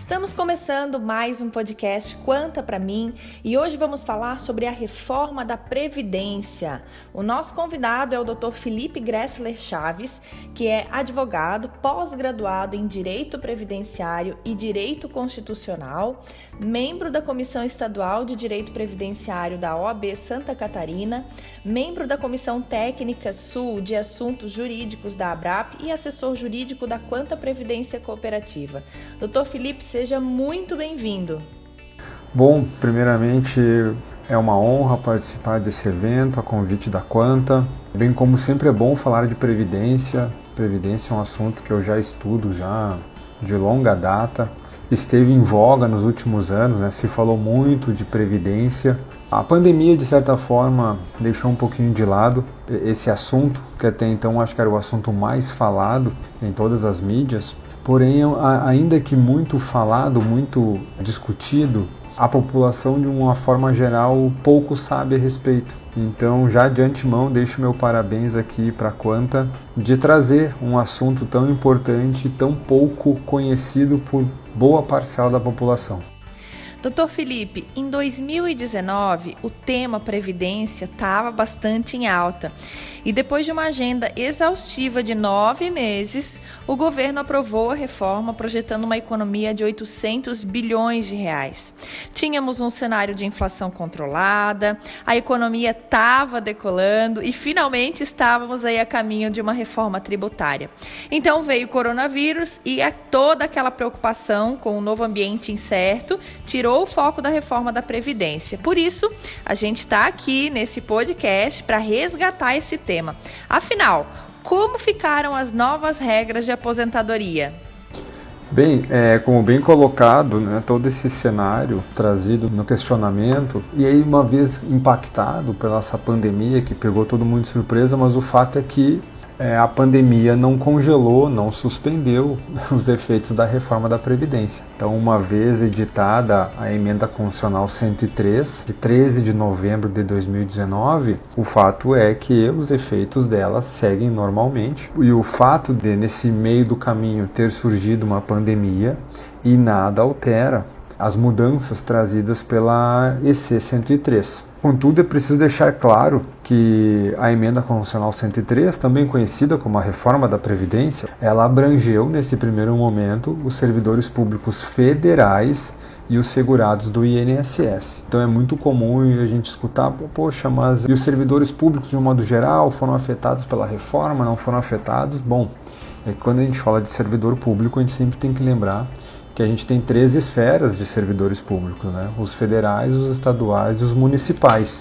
Estamos começando mais um podcast Quanta Pra Mim e hoje vamos falar sobre a reforma da Previdência. O nosso convidado é o Dr. Felipe Gressler Chaves, que é advogado, pós-graduado em Direito Previdenciário e Direito Constitucional, membro da Comissão Estadual de Direito Previdenciário da OAB Santa Catarina, membro da Comissão Técnica Sul de Assuntos Jurídicos da ABRAP e assessor jurídico da Quanta Previdência Cooperativa. Dr. Felipe, seja muito bem-vindo. Bom, primeiramente é uma honra participar desse evento, a convite da Quanta. Bem como sempre é bom falar de Previdência. Previdência é um assunto que eu já estudo de longa data. Esteve em voga nos últimos anos, né? Se falou muito de Previdência. A pandemia, de certa forma, deixou um pouquinho de lado esse assunto, que até então acho que era o assunto mais falado em todas as mídias. Porém, ainda que muito falado, muito discutido, a população, de uma forma geral, pouco sabe a respeito. Então, já de antemão, deixo meu parabéns aqui para a Quanta de trazer um assunto tão importante e tão pouco conhecido por boa parcela da população. Dr. Felipe, em 2019, o tema Previdência estava bastante em alta e depois de uma agenda exaustiva de 9 meses, o governo aprovou a reforma projetando uma economia de 800 bilhões de reais. Tínhamos um cenário de inflação controlada, a economia estava decolando e finalmente estávamos aí a caminho de uma reforma tributária. Então veio o coronavírus e toda aquela preocupação com o novo ambiente incerto tirou o foco da reforma da Previdência. Por isso, a gente está aqui nesse podcast para resgatar esse tema. Afinal, como ficaram as novas regras de aposentadoria? Bem, como bem colocado, né, todo esse cenário trazido no questionamento, e aí uma vez impactado pela essa pandemia que pegou todo mundo de surpresa, mas o fato é que a pandemia não congelou, não suspendeu os efeitos da reforma da Previdência. Então, uma vez editada a Emenda Constitucional 103, de 13 de novembro de 2019, o fato é que os efeitos dela seguem normalmente. E o fato de, nesse meio do caminho, ter surgido uma pandemia e nada altera as mudanças trazidas pela EC 103. Contudo, é preciso deixar claro que a Emenda Constitucional 103, também conhecida como a Reforma da Previdência, ela abrangeu, nesse primeiro momento, os servidores públicos federais e os segurados do INSS. Então é muito comum a gente escutar, poxa, mas e os servidores públicos de um modo geral foram afetados pela reforma, não foram afetados? Bom, quando a gente fala de servidor público, a gente sempre tem que lembrar que a gente tem 3 esferas de servidores públicos, né? Os federais, os estaduais e os municipais.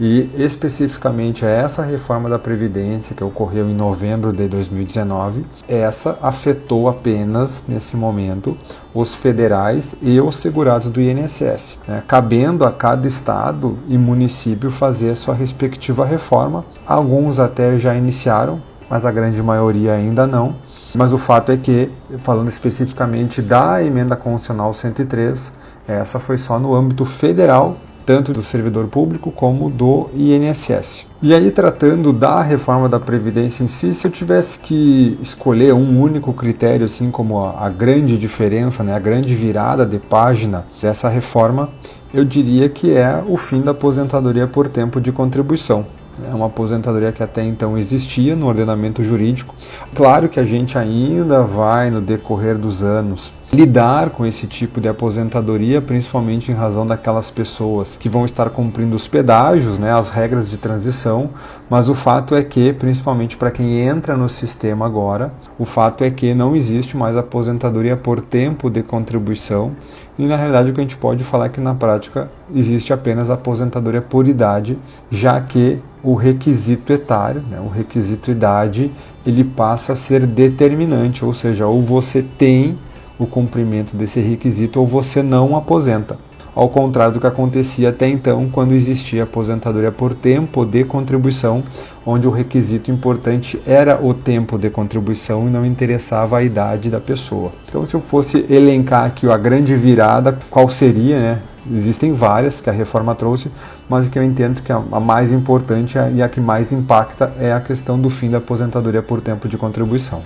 E especificamente essa reforma da Previdência que ocorreu em novembro de 2019, essa afetou apenas, nesse momento, os federais e os segurados do INSS, né? Cabendo a cada estado e município fazer a sua respectiva reforma. Alguns até já iniciaram, mas a grande maioria ainda não. Mas o fato é que, falando especificamente da Emenda Constitucional 103, essa foi só no âmbito federal, tanto do servidor público como do INSS. E aí, tratando da reforma da Previdência em si, se eu tivesse que escolher um único critério, assim como a grande diferença, né, a grande virada de página dessa reforma, eu diria que é o fim da aposentadoria por tempo de contribuição. É uma aposentadoria que até então existia no ordenamento jurídico. Claro que a gente ainda vai, no decorrer dos anos, lidar com esse tipo de aposentadoria, principalmente em razão daquelas pessoas que vão estar cumprindo os pedágios, né, as regras de transição, mas o fato é que, principalmente para quem entra no sistema agora, o fato é que não existe mais aposentadoria por tempo de contribuição, e na realidade o que a gente pode falar é que na prática existe apenas a aposentadoria por idade, já que o requisito etário, né, o requisito idade, ele passa a ser determinante, ou seja, ou você tem o cumprimento desse requisito ou você não aposenta. Ao contrário do que acontecia até então, quando existia aposentadoria por tempo de contribuição, onde o requisito importante era o tempo de contribuição e não interessava a idade da pessoa. Então, se eu fosse elencar aqui a grande virada, qual seria, né? Existem várias que a reforma trouxe, mas que eu entendo que a mais importante e a que mais impacta é a questão do fim da aposentadoria por tempo de contribuição.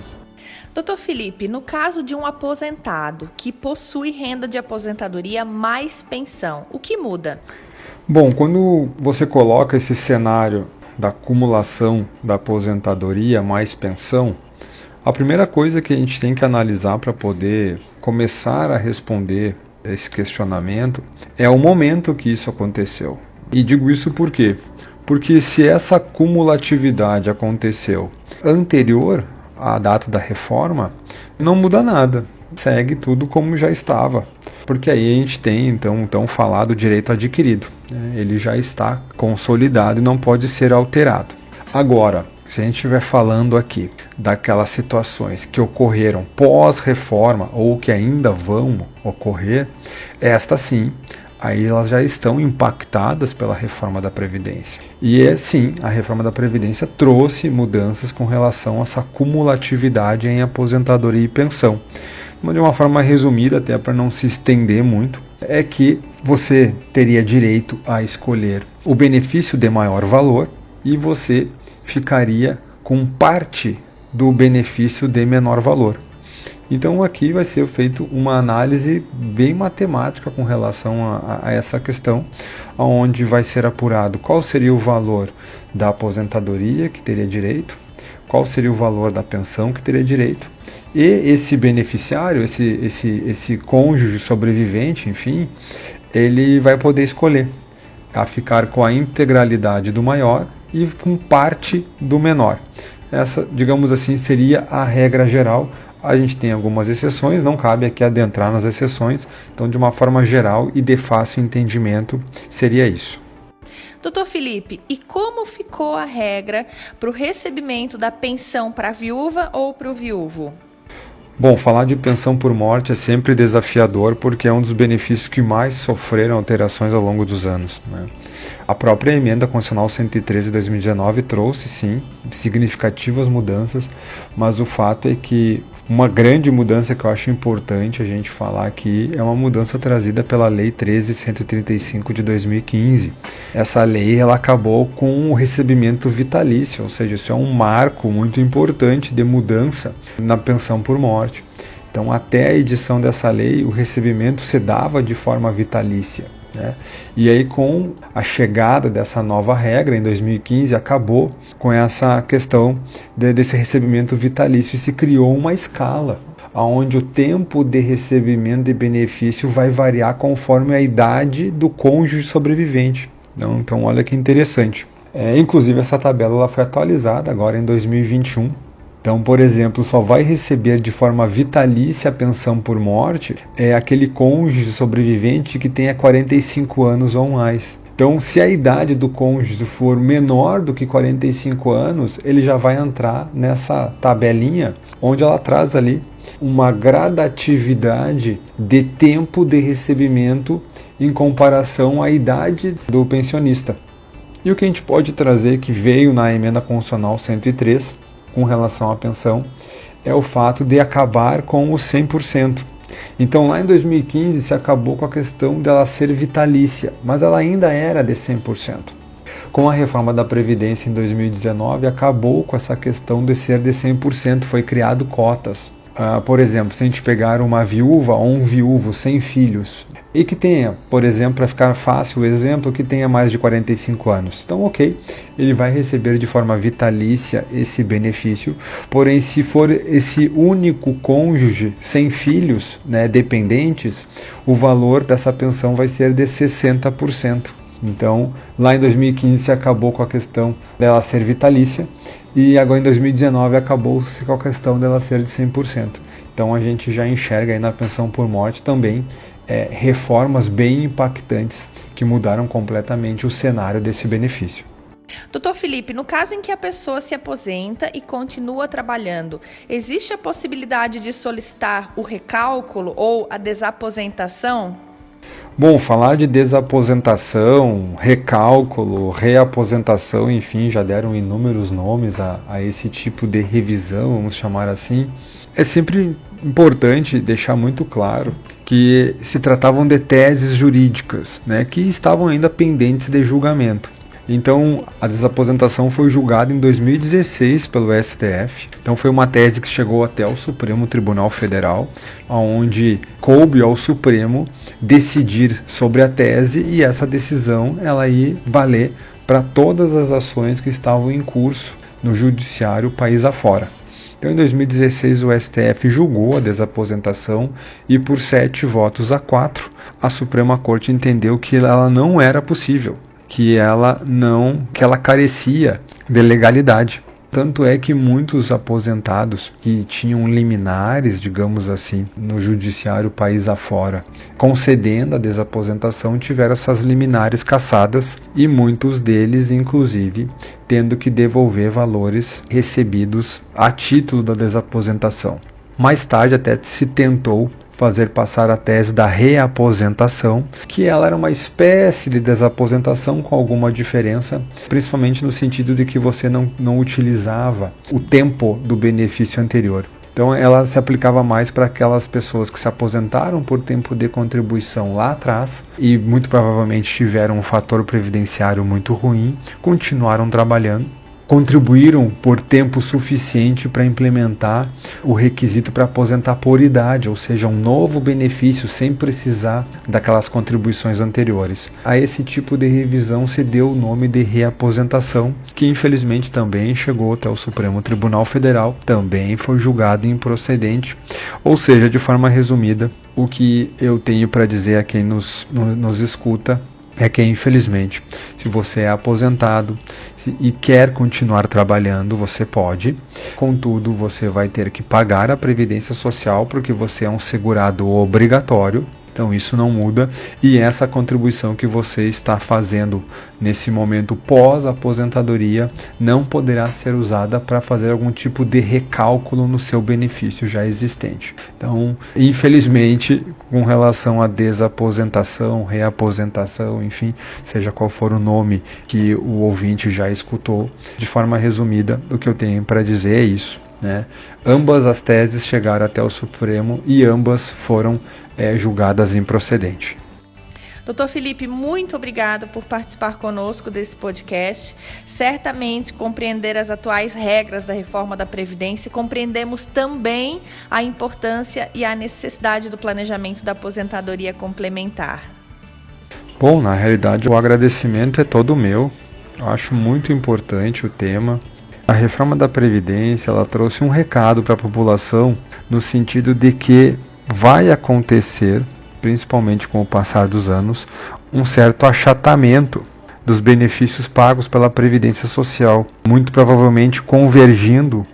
Doutor Felipe, no caso de um aposentado que possui renda de aposentadoria mais pensão, o que muda? Bom, quando você coloca esse cenário da acumulação da aposentadoria mais pensão, a primeira coisa que a gente tem que analisar para poder começar a responder esse questionamento é o momento que isso aconteceu. E digo isso por quê? Porque se essa cumulatividade aconteceu anterior à data da reforma, não muda nada. Segue tudo como já estava, porque aí a gente tem então falado direito adquirido, né? Ele já está consolidado e não pode ser alterado. Agora, se a gente estiver falando aqui daquelas situações que ocorreram pós-reforma ou que ainda vão ocorrer, estas sim, aí elas já estão impactadas pela reforma da Previdência. E sim, a reforma da Previdência trouxe mudanças com relação a essa cumulatividade em aposentadoria e pensão. De uma forma resumida, até para não se estender muito, é que você teria direito a escolher o benefício de maior valor e você ficaria com parte do benefício de menor valor. Então aqui vai ser feita uma análise bem matemática com relação a essa questão, onde vai ser apurado qual seria o valor da aposentadoria que teria direito, qual seria o valor da pensão que teria direito, e esse beneficiário, esse cônjuge sobrevivente, enfim, ele vai poder escolher a ficar com a integralidade do maior e com parte do menor. Essa, digamos assim, seria a regra geral. A gente tem algumas exceções, não cabe aqui adentrar nas exceções, então de uma forma geral e de fácil entendimento seria isso. Doutor Felipe, e como ficou a regra para o recebimento da pensão para a viúva ou para o viúvo? Bom, falar de pensão por morte é sempre desafiador porque é um dos benefícios que mais sofreram alterações ao longo dos anos, né? A própria Emenda Constitucional 113 de 2019 trouxe, sim, significativas mudanças, mas o fato é que uma grande mudança que eu acho importante a gente falar aqui é uma mudança trazida pela Lei 13.135 de 2015. Essa lei ela acabou com o recebimento vitalício, ou seja, isso é um marco muito importante de mudança na pensão por morte. Então, até a edição dessa lei, o recebimento se dava de forma vitalícia, né? E aí, com a chegada dessa nova regra, em 2015, acabou com essa questão desse recebimento vitalício e se criou uma escala, onde o tempo de recebimento de benefício vai variar conforme a idade do cônjuge sobrevivente. Então olha que interessante. Inclusive, essa tabela ela foi atualizada agora em 2021. Então, por exemplo, só vai receber de forma vitalícia a pensão por morte aquele cônjuge sobrevivente que tenha 45 anos ou mais. Então, se a idade do cônjuge for menor do que 45 anos, ele já vai entrar nessa tabelinha, onde ela traz ali uma gradatividade de tempo de recebimento em comparação à idade do pensionista. E o que a gente pode trazer que veio na Emenda Constitucional 103, com relação à pensão, é o fato de acabar com o 100%. Então, lá em 2015, se acabou com a questão dela ser vitalícia, mas ela ainda era de 100%. Com a reforma da Previdência em 2019, acabou com essa questão de ser de 100%, foi criado cotas. Por exemplo, se a gente pegar uma viúva ou um viúvo sem filhos, e que tenha, por exemplo, para ficar fácil o exemplo, que tenha mais de 45 anos. Então, ok, ele vai receber de forma vitalícia esse benefício, porém, se for esse único cônjuge sem filhos, né, dependentes, o valor dessa pensão vai ser de 60%. Então, lá em 2015 se acabou com a questão dela ser vitalícia e agora em 2019 acabou-se com a questão dela ser de 100%. Então, a gente já enxerga aí na pensão por morte também reformas bem impactantes que mudaram completamente o cenário desse benefício. Doutor Felipe, no caso em que a pessoa se aposenta e continua trabalhando, existe a possibilidade de solicitar o recálculo ou a desaposentação? Bom, falar de desaposentação, recálculo, reaposentação, enfim, já deram inúmeros nomes a esse tipo de revisão, vamos chamar assim. É sempre importante deixar muito claro que se tratavam de teses jurídicas, né, que estavam ainda pendentes de julgamento. Então, a desaposentação foi julgada em 2016 pelo STF. Então, foi uma tese que chegou até o Supremo Tribunal Federal, onde coube ao Supremo decidir sobre a tese, e essa decisão ela ia valer para todas as ações que estavam em curso no judiciário país afora. Então, em 2016, o STF julgou a desaposentação e, por 7 votos a 4, a Suprema Corte entendeu que ela não era possível, que ela carecia de legalidade. Tanto é que muitos aposentados que tinham liminares, digamos assim, no judiciário país afora, concedendo a desaposentação, tiveram essas liminares cassadas, e muitos deles, inclusive, tendo que devolver valores recebidos a título da desaposentação. Mais tarde até se tentou fazer passar a tese da reaposentação, que ela era uma espécie de desaposentação com alguma diferença, principalmente no sentido de que você não utilizava o tempo do benefício anterior. Então ela se aplicava mais para aquelas pessoas que se aposentaram por tempo de contribuição lá atrás e muito provavelmente tiveram um fator previdenciário muito ruim, continuaram trabalhando, contribuíram por tempo suficiente para implementar o requisito para aposentar por idade, ou seja, um novo benefício sem precisar daquelas contribuições anteriores. A esse tipo de revisão se deu o nome de reaposentação, que infelizmente também chegou até o Supremo Tribunal Federal, também foi julgado improcedente. Ou seja, de forma resumida, o que eu tenho para dizer a quem nos escuta é que, infelizmente, se você é aposentado e quer continuar trabalhando, você pode. Contudo, você vai ter que pagar a Previdência Social, porque você é um segurado obrigatório. Então isso não muda, e essa contribuição que você está fazendo nesse momento pós-aposentadoria não poderá ser usada para fazer algum tipo de recálculo no seu benefício já existente. Então, infelizmente, com relação à desaposentação, reaposentação, enfim, seja qual for o nome que o ouvinte já escutou, de forma resumida, o que eu tenho para dizer é isso. Ambas as teses chegaram até o Supremo e ambas foram julgadas improcedente. Doutor Felipe, muito obrigado por participar conosco desse podcast. Certamente, compreender as atuais regras da reforma da Previdência, compreendemos também a importância e a necessidade do planejamento da aposentadoria complementar. Bom, na realidade, o agradecimento é todo meu. Eu acho muito importante o tema. A reforma da Previdência, ela trouxe um recado para a população no sentido de que vai acontecer, principalmente com o passar dos anos, um certo achatamento dos benefícios pagos pela Previdência Social, muito provavelmente convergindo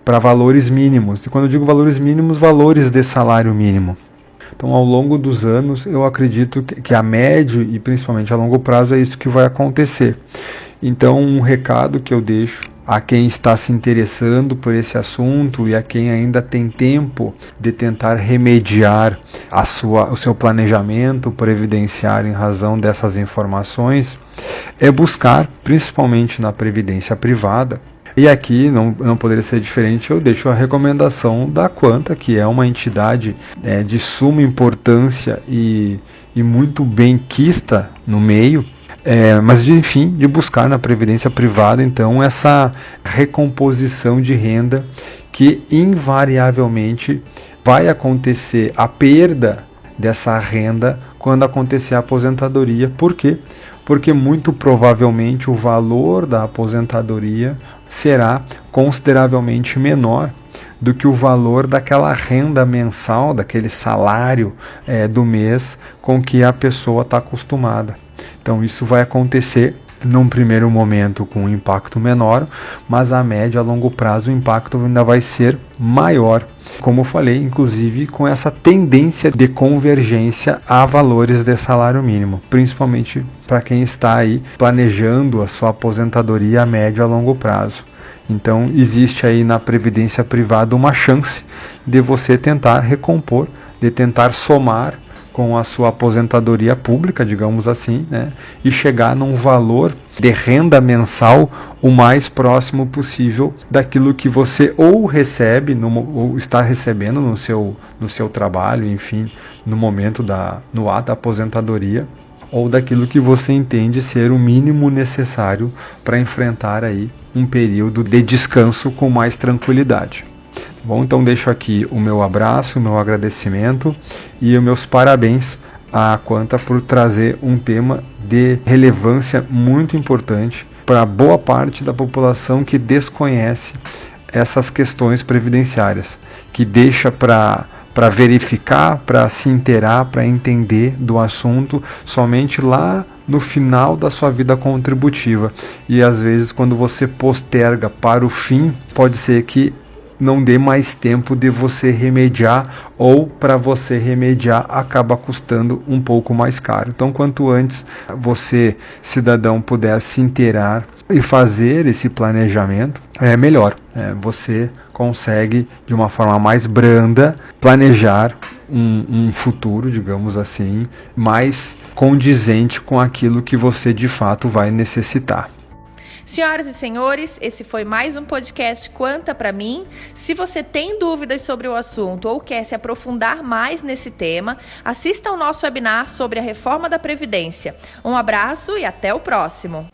para valores mínimos. E quando eu digo valores mínimos, valores de salário mínimo. Então, ao longo dos anos, eu acredito que a médio e principalmente a longo prazo é isso que vai acontecer. Então, um recado que eu deixo a quem está se interessando por esse assunto e a quem ainda tem tempo de tentar remediar o seu planejamento previdenciário em razão dessas informações, é buscar, principalmente na previdência privada. E aqui não poderia ser diferente, eu deixo a recomendação da Quanta, que é uma entidade de suma importância e muito benquista no meio, mas enfim, de buscar na previdência privada, então, essa recomposição de renda que invariavelmente vai acontecer a perda dessa renda quando acontecer a aposentadoria. Por quê? Porque muito provavelmente o valor da aposentadoria será consideravelmente menor do que o valor daquela renda mensal, daquele salário do mês com que a pessoa está acostumada. Então isso vai acontecer num primeiro momento com um impacto menor, mas a médio e a longo prazo o impacto ainda vai ser maior. Como eu falei, inclusive com essa tendência de convergência a valores de salário mínimo, principalmente para quem está aí planejando a sua aposentadoria a médio e a longo prazo. Então existe aí na previdência privada uma chance de você tentar recompor, de tentar somar com a sua aposentadoria pública, digamos assim, e chegar num valor de renda mensal o mais próximo possível daquilo que você ou recebe, ou está recebendo no seu trabalho, enfim, no momento no ato da aposentadoria, ou daquilo que você entende ser o mínimo necessário para enfrentar aí um período de descanso com mais tranquilidade. Bom, então deixo aqui o meu abraço, o meu agradecimento e os meus parabéns à Quanta por trazer um tema de relevância muito importante para boa parte da população que desconhece essas questões previdenciárias, que deixa para verificar, para se inteirar, para entender do assunto somente lá no final da sua vida contributiva. E às vezes quando você posterga para o fim, pode ser que não dê mais tempo de você remediar, ou para você remediar acaba custando um pouco mais caro. Então, quanto antes você, cidadão, puder se inteirar e fazer esse planejamento, é melhor. Você consegue, de uma forma mais branda, planejar um futuro, digamos assim, mais condizente com aquilo que você de fato vai necessitar. Senhoras e senhores, esse foi mais um podcast Quanta Pra Mim. Se você tem dúvidas sobre o assunto ou quer se aprofundar mais nesse tema, assista ao nosso webinar sobre a reforma da Previdência. Um abraço e até o próximo!